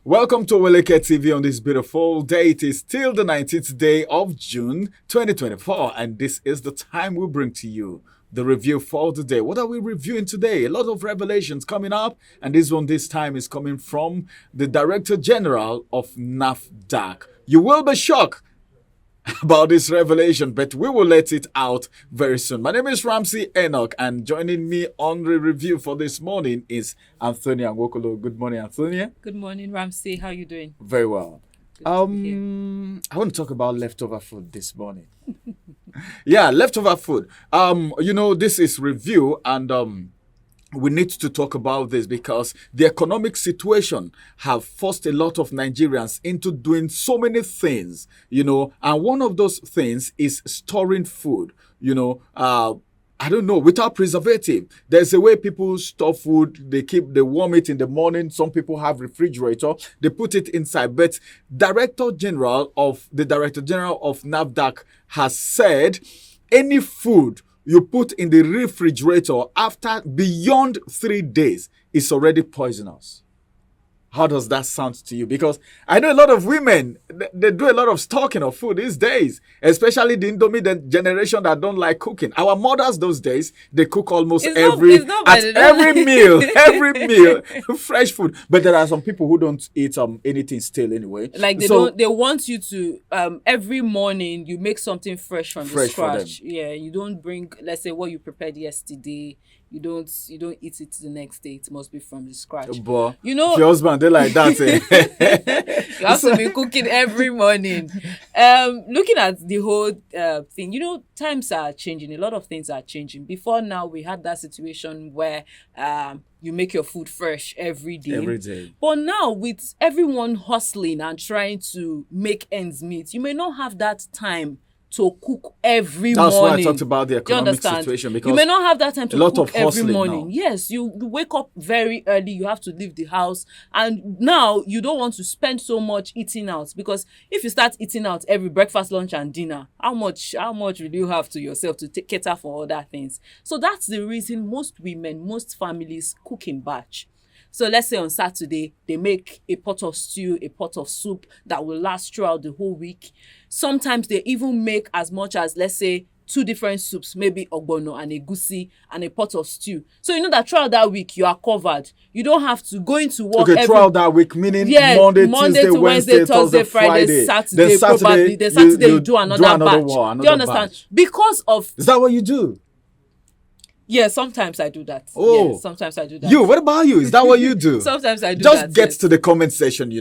Welcome to Oweleketv on this beautiful day. It is still the 19th day of June 2024, and this is the time we bring to you the review for the day. What are we reviewing today? A lot of revelations coming up, and this one this time is coming from the Director General of NAFDAC. You will be shocked about this revelation, but we will let it out very soon. My name is Ramsey Enoch, and joining me on the review for this morning is Antonia Nwokolo. Good morning, Antonia. Good morning, Ramsey. How are you doing? Very well. Good to be here. I want to talk about leftover food this morning. Yeah, leftover food. This is review, and we need to talk about this because the economic situation have forced a lot of Nigerians into doing so many things, and one of those things is storing food, I don't know, without preservative. There's a way people store food. They warm it in the morning. Some people have refrigerator. They put it inside. But the Director General of NAFDAC has said any food you put in the refrigerator after beyond 3 days is already poisonous. How does that sound to you? Because I know a lot of women, they do a lot of stocking of food these days, especially the Indomie generation that don't like cooking. Our mothers those days, they cook almost every meal, fresh food. But there are some people who don't eat anything stale anyway. Like they want you to every morning you make something fresh from the scratch. Yeah, you don't bring, let's say, what you prepared yesterday. You don't eat it the next day. It must be from the scratch. But your husband, they like that. You have to be cooking every morning. Looking at the whole thing, times are changing. A lot of things are changing. Before now, we had that situation where you make your food fresh every day. Every day. But now, with everyone hustling and trying to make ends meet, you may not have that time to cook every morning. That's why I talked about the economic situation, because you may not have that time to cook every morning. Now. Yes, you wake up very early, you have to leave the house, and now you don't want to spend so much eating out, because if you start eating out every breakfast, lunch and dinner, how much will you have to yourself to cater for other things? So that's the reason most women, most families cook in batch. So let's say on Saturday, they make a pot of stew, a pot of soup that will last throughout the whole week. Sometimes they even make as much as, let's say, 2 different soups, maybe ogbono and egusi and a pot of stew. So you know that throughout that week, you are covered. You don't have to go into work. Okay, throughout that week, meaning Monday, Tuesday, Wednesday, Thursday, Friday, Saturday, probably. Then Saturday, you do another batch. Do you understand? Batch. Because of... Is that what you do? Yeah, sometimes I do that. Oh, yeah, sometimes I do that. What about you? Is that what you do? Sometimes I do Just that. Just get to the comment section,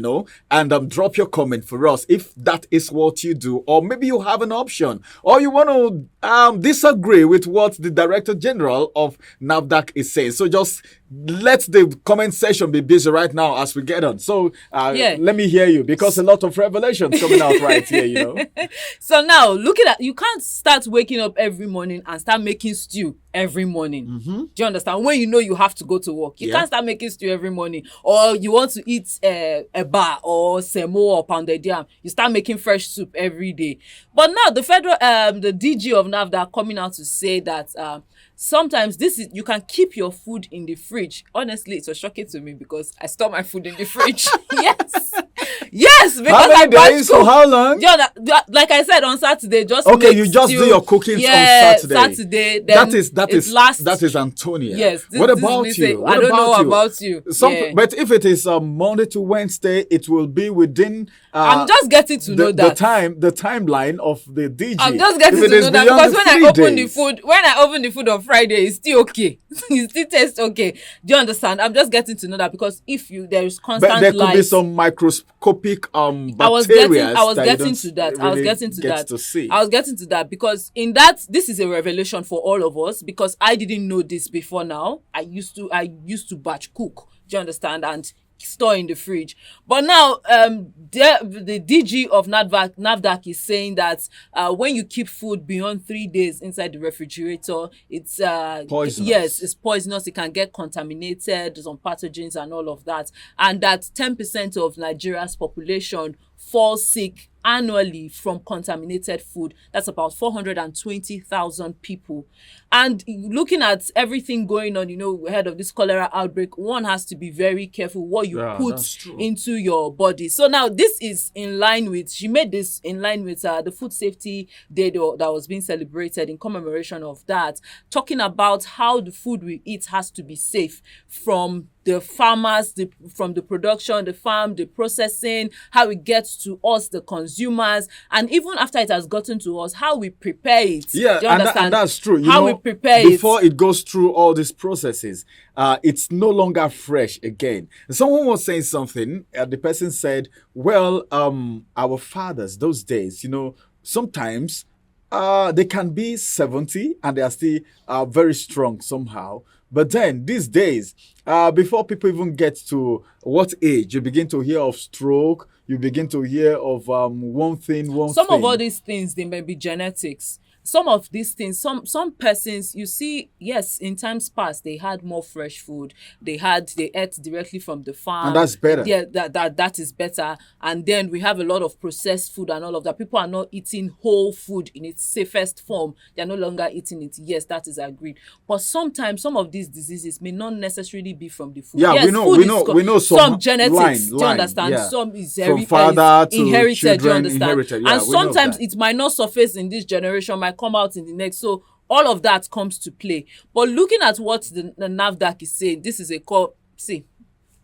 and drop your comment for us if that is what you do, or maybe you have an option, or you want to disagree with what the Director General of NAFDAC is saying. So just let the comment section be busy right now as we get on. So let me hear you, because a lot of revelations coming out right here, So now, looking at, you can't start waking up every morning and start making stew every morning. Mm-hmm. Do you understand? When you have to go to work, you can't start making stew every morning. Or you want to eat a bar or semo or pounded yam, you start making fresh soup every day. But now the the DG of NAFDAC coming out to say that sometimes you can keep your food in the fridge. Honestly, it was shocking to me because I store my food in the fridge. Yes, because how many days? For how long? Like I said, on Saturday, just you just do your cooking on Saturday. Then that is Antonia. Yes. What about you? I don't know about you. But if it is Monday to Wednesday, it will be within. I'm just getting to know that the timeline of the DG. I'm just getting to know that, because when I open the food on Friday, it's still okay. It still tastes okay. Do you understand? I'm just getting to know that, because there is constant light. But there could be some microscopic bacteria. I was getting to that because this is a revelation for all of us, because I didn't know this before now. I used to batch cook. Do you understand? And store in the fridge. But now the DG of NAFDAC is saying that when you keep food beyond 3 days inside the refrigerator, it's poisonous. Yes, it's poisonous. It can get contaminated, some pathogens and all of that. And that 10% of Nigeria's population fall sick annually from contaminated food. That's about 420,000 people. And looking at everything going on, ahead of this cholera outbreak, one has to be very careful what you put into your body. So now this is in line with, she made this in line with the Food Safety Day that was being celebrated in commemoration of that, talking about how the food we eat has to be safe from the farmers, from the production, the farm, the processing, how it gets to us, the consumers, and even after it has gotten to us, how we prepare it. Yeah, Do you understand? And that's true. We prepare before it goes through all these processes, it's no longer fresh again. Someone was saying something, the person said, well, our fathers, those days, sometimes they can be 70 and they are still very strong somehow. But then these days, before people even get to what age, you begin to hear of stroke, you begin to hear of one thing. Some of all these things, they may be genetics. Some of these things, some persons, you see, yes, in times past, they had more fresh food. They ate directly from the farm. And that's better. Yeah, that is better. And then we have a lot of processed food and all of that. People are not eating whole food in its safest form. They're no longer eating it. Yes, that is agreed. But sometimes some of these diseases may not necessarily be from the food. Yeah, yes, we know some genetics. Do you understand? Yeah. Some is from father to inherited. Children, do you understand? inherited. Yeah, and sometimes it might not surface in this generation, might come out in the next. So all of that comes to play. But looking at what the NAFDAC is saying, this is a call. See,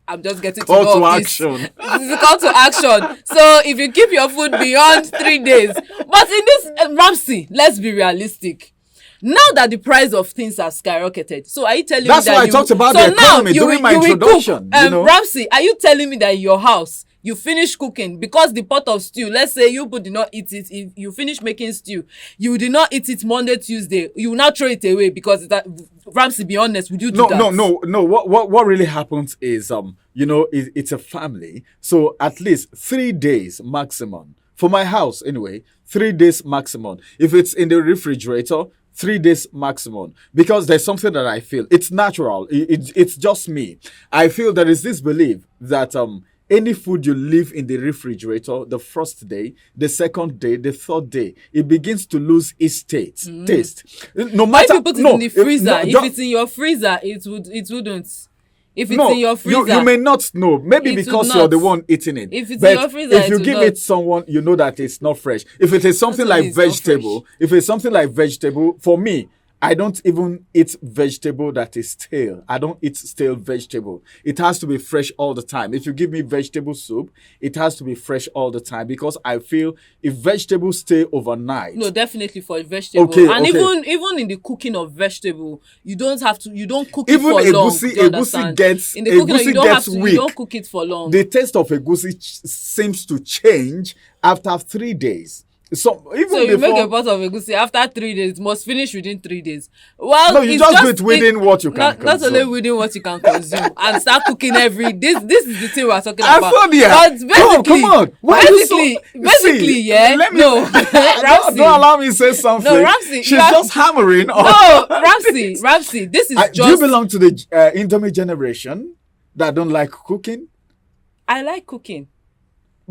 I'm just getting call to action. This is a call to action. So if you keep your food beyond 3 days, but in this Ramsey, let's be realistic. Now that the price of things have skyrocketed, so are you telling me that That's why I talked about the economy during my introduction. Ramsey, are you telling me that in your house you finish cooking because the pot of stew, let's say you did not eat it, if you finish making stew, you did not eat it Monday, Tuesday, you will now throw it away because that, Ramsey, be honest, would you do that? No. What really happens is, it's a family, so at least 3 days maximum. For my house, anyway, 3 days maximum. If it's in the refrigerator, 3 days maximum, because there's something that I feel it's natural. It's just me. I feel there is this belief that any food you leave in the refrigerator the first day, the second day, the third day, it begins to lose its taste. No matter if you put it in the freezer, if it's in your freezer, it wouldn't. If it's in your freezer, you may not know. Maybe because you're the one eating it. If it's in your freezer, if you give it someone, you know that it's not fresh. If it is something like vegetable, for me, I don't even eat vegetable that is stale. I don't eat stale vegetable. It has to be fresh all the time. If you give me vegetable soup, it has to be fresh all the time, because I feel if vegetables stay overnight. No, definitely for vegetable. Even in the cooking of vegetable, you don't cook it for long. Egusi gets weak. You don't cook it for long. The taste of egusi seems to change after 3 days. So you make a pot of egusi after 3 days, it must finish within 3 days. Well, no, you just do it within what you can consume. Not only within what you can consume and start cooking every. This is the thing we're talking about. But basically, come on. Basically, Ramsey, don't allow me to say something. No, Ramsey, she's just hammering. No, Ramsey, this is just. Do you belong to the Indomie generation that don't like cooking? I like cooking.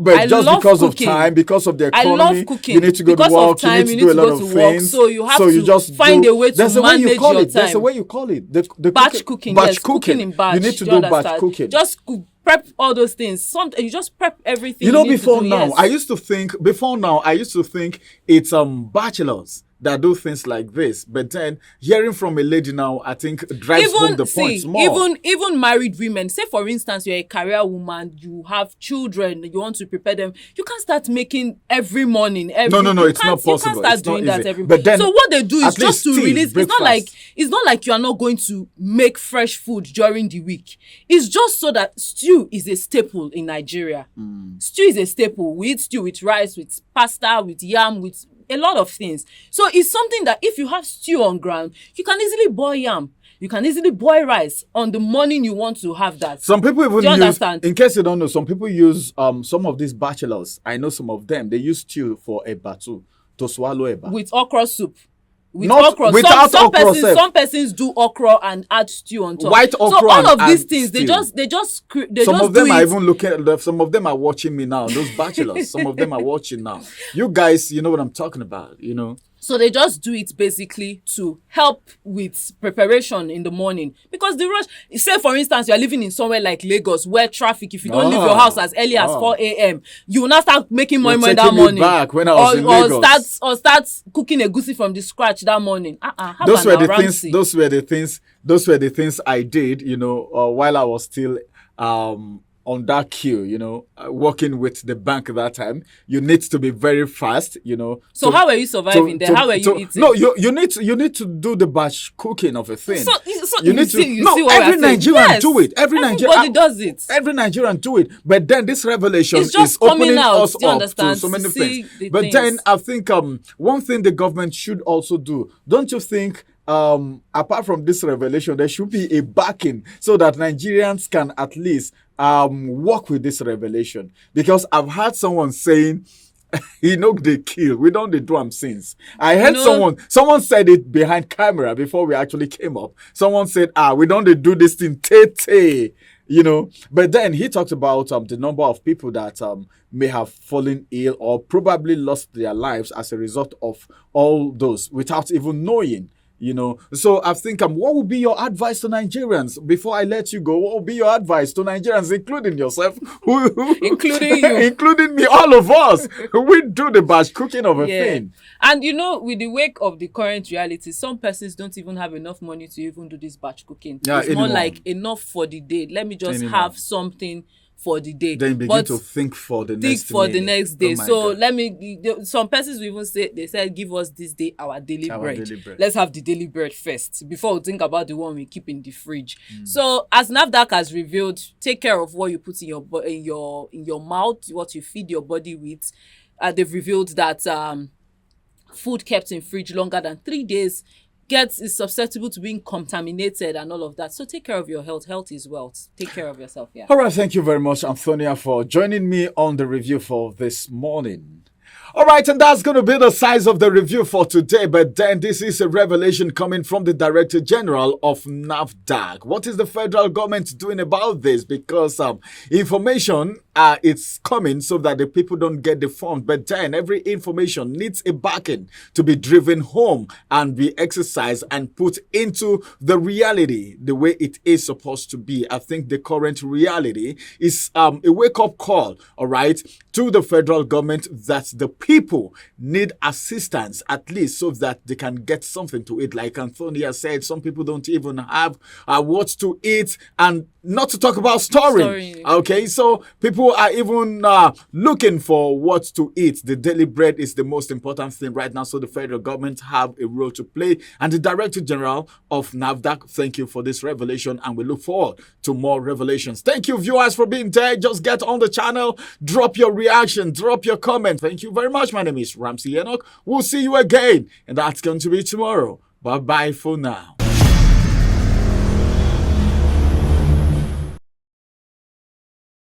But just because of time, because of the economy, I love cooking. You need to go to work, you need to do a lot of things. So you have to find a way to manage your time. There's a way you call it. Batch cooking, yes. Cooking in batch. You need to do batch cooking. Just prep all those things. You just prep everything. I used to think it's bachelors that do things like this, but then hearing from a lady now, I think drives home the points more. Even married women, say for instance, you're a career woman, you have children, you want to prepare them, you can't start making every morning. No, it's not possible. You can't start doing that every morning. So what they do is just to release. Breakfast. It's not like you are not going to make fresh food during the week. It's just so that stew is a staple in Nigeria. Stew is a staple. We eat stew with rice, with pasta, with yam, with a lot of things. So it's something that if you have stew on ground, you can easily boil yam. You can easily boil rice on the morning you want to have that. Some people even understand? In case you don't know, some people use some of these bachelors. I know some of them. They use stew for a batu, to swallow eba. With okra soup. with Not okra. without some okra persons sef. Some persons do okra and add stew on top. White So okra all of and these things, they stew. just Some just of them do are it. even looking. Some of them are watching me now. Those bachelors. Some of them are watching now. You guys, you know what I'm talking about. You know. So they just do it basically to help with preparation in the morning, because the rush. Say for instance, you are living in somewhere like Lagos where traffic, if you don't leave your house as early as 4 a.m., you will not start making more You're that taking me morning. back when I was in Lagos. Or start cooking egusi from the scratch that morning. How Those were about the now, things. Ramsey? Those were the things I did. You know, while I was still on that queue. You know, working with the bank that time. You need to be very fast. You know. So how were you surviving there? How were you eating? No, you need to do the batch cooking of a thing. So you need to. No, every Nigerian do it. Everybody does it. Every Nigerian do it. But then this revelation It's just is opening coming out, us do you up understand, to so many to see things. the But things. then I think one thing the government should also do, don't you think? Apart from this revelation, there should be a backing so that Nigerians can at least work with this revelation. Because I've heard someone saying, they kill. We don't do them since. I heard someone said it behind camera before we actually came up. Someone said, we don't do this thing, tete. But then he talked about the number of people that may have fallen ill or probably lost their lives as a result of all those without even knowing. So I think what would be your advice to Nigerians before I let you go? What would be your advice to Nigerians, including yourself, including you, including me, all of us? We do the batch cooking of a thing. And with the wake of the current reality, some persons don't even have enough money to even do this batch cooking. It's more like enough for the day. Let me just have something for the day. Then begin to think for the next day. So God. Some persons will even say, they said, give us this day our daily bread. Let's have the daily bread first before we think about the one we keep in the fridge. So as NAFDAC has revealed, take care of what you put in your mouth, what you feed your body with. They've revealed that food kept in fridge longer than 3 days is susceptible to being contaminated and all of that. So take care of your health. Health is wealth. Take care of yourself. Yeah. All right. Thank you very much, Antonia, for joining me on the review for this morning. All right, and that's going to be the size of the review for today. But then this is a revelation coming from the Director General of NAFDAC. What is the federal government doing about this? Because information it's coming so that the people don't get deformed. But then every information needs a backing to be driven home and be exercised and put into the reality the way it is supposed to be. I think the current reality is a wake-up call, all right, to the federal government that the people need assistance at least so that they can get something to eat. Like Antonia said, some people don't even have what to eat, and not to talk about storing. Okay, so people are even looking for what to eat. The daily bread is the most important thing right now, so the federal government have a role to play. And the Director General of NAFDAC, thank you for this revelation, and we look forward to more revelations. Thank you, viewers, for being there. Just get on the channel, drop your reaction, drop your comment. Thank you very much. My name is Ramsey Enoch. We'll see you again, and that's going to be tomorrow. Bye-bye for now.